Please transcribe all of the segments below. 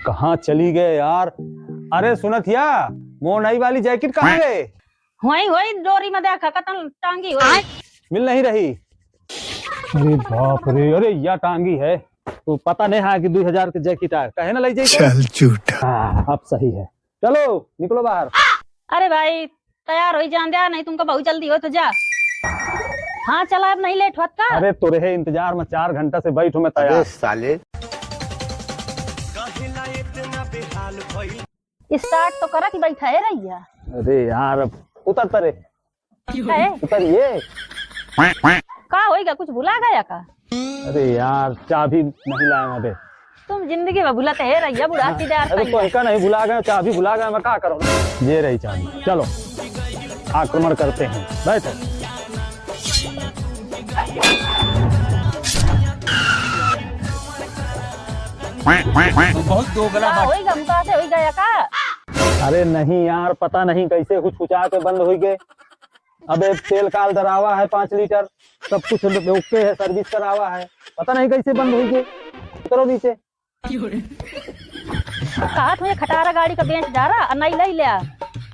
कहाँ चली गए यार? अरे सुनथिया, वो नई वाली जैकेट कहाँ गए? होई होई डोरी में देखा कतन टांगी होई। मिल नहीं रही। अरे बाप रे, अरे या टांगी है तो पता नहीं है कि 2000 की जैकेट है, कहे ना ले जाइए। चल झूठा। अब सही है, चलो निकलो बाहर। अरे भाई तैयार हो जान दिया, नहीं तुमको बहुत जल्दी हो तो जा। हाँ चला, अब नहीं लेट होत का। अरे तुरहे इंतजार में 4 घंटा से बैठो मैं तैयार। साले स्टार्ट तो करा कि बैठा है रहिया। अरे यार उतर तरे, उतरिए। का होएगा, कुछ भुला गया का? अरे यार चाबी नहीं लाए अबे। तुम जिंदगी में भुलाते है रहिया, बुढ़ा सीधे। अरे कोई नहीं भुला गए, चाबी भुला गए, मैं क्या करूँ? ये रही चाबी, चलो आक्रमण करते हैं, बैठो। बहुत दोगला बात। होएगा मुका से हो गया का? अरे नहीं यार, पता नहीं कैसे कुछ कुचा के बंद हो गए। अबे तेल काल डरावा है 5 लीटर, सब कुछ ओके है, सर्विस करावा है, पता नहीं कैसे बंद हो गए। उतरो नीचे। कहा तुझे खटारा गाड़ी का बेंच जा रहा नहीं ले लिया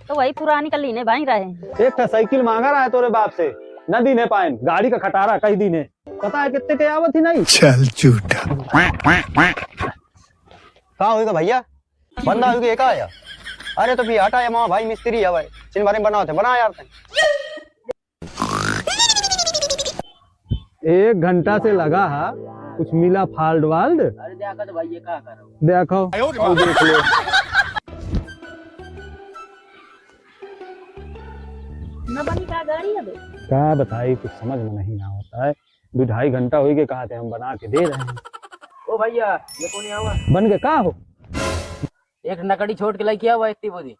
तो वही पुरानी का लीने भाई रहे। एक साइकिल मांगा रहा है तोरे बाप से, न दीने पाए। गाड़ी का खटारा कही दीने, पता है कितने के आवत ही नहीं। चल झूठा। कहाँ होगा भैया? बंदा होगी एक आया। अरे तो फिर हटा है वहाँ भाई, मिस्त्री है भाई, चिन बारे में बनाओ थे, बना यार। 1 घंटा से लगा है, कुछ मिला फाल्ट वाल्ट? अरे देखा तो भाई ये क्या कर रहा हूँ। देखो और देख लो। न बनी का गाड़ी है बे? क्या बताई, कुछ समझ में नहीं आ होता है। 2-2.5 घंटा हो गए, कहा थे हम बना के दे रहे हैं। ओ भैया ये कौन आवा? बन गए का हो? एक नकड़ी छोड़ के लेके आवा इतनी बोली।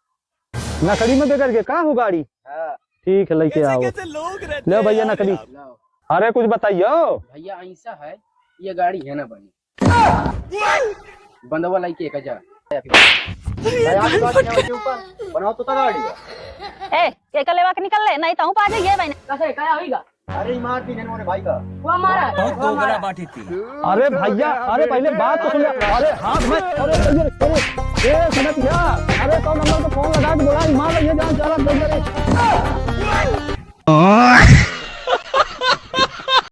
नकड़ी में बेकर के का हो गाड़ी? हाँ। ठीक है लेके आओ। ले भैया नकड़ी। अरे कुछ बताइयो भैया ऐसा है, ये गाड़ी है ना बनी बंदवा लेके 1000 बनाओ तो गाड़ी। ए के कलेवा के निकल ले, नहीं तो पा जाइए भाई। कैसे क्या होगा? अरे मार दी ने भाई का। वो हमारा बहुत दोगला बाटी थी। अरे भैया, अरे पहले बात तो सुन ले। अरे हाथ में, अरे ए सुनत क्या? अरे तो नंबर पे फोन लगा के बोला, मार ले जहां चला।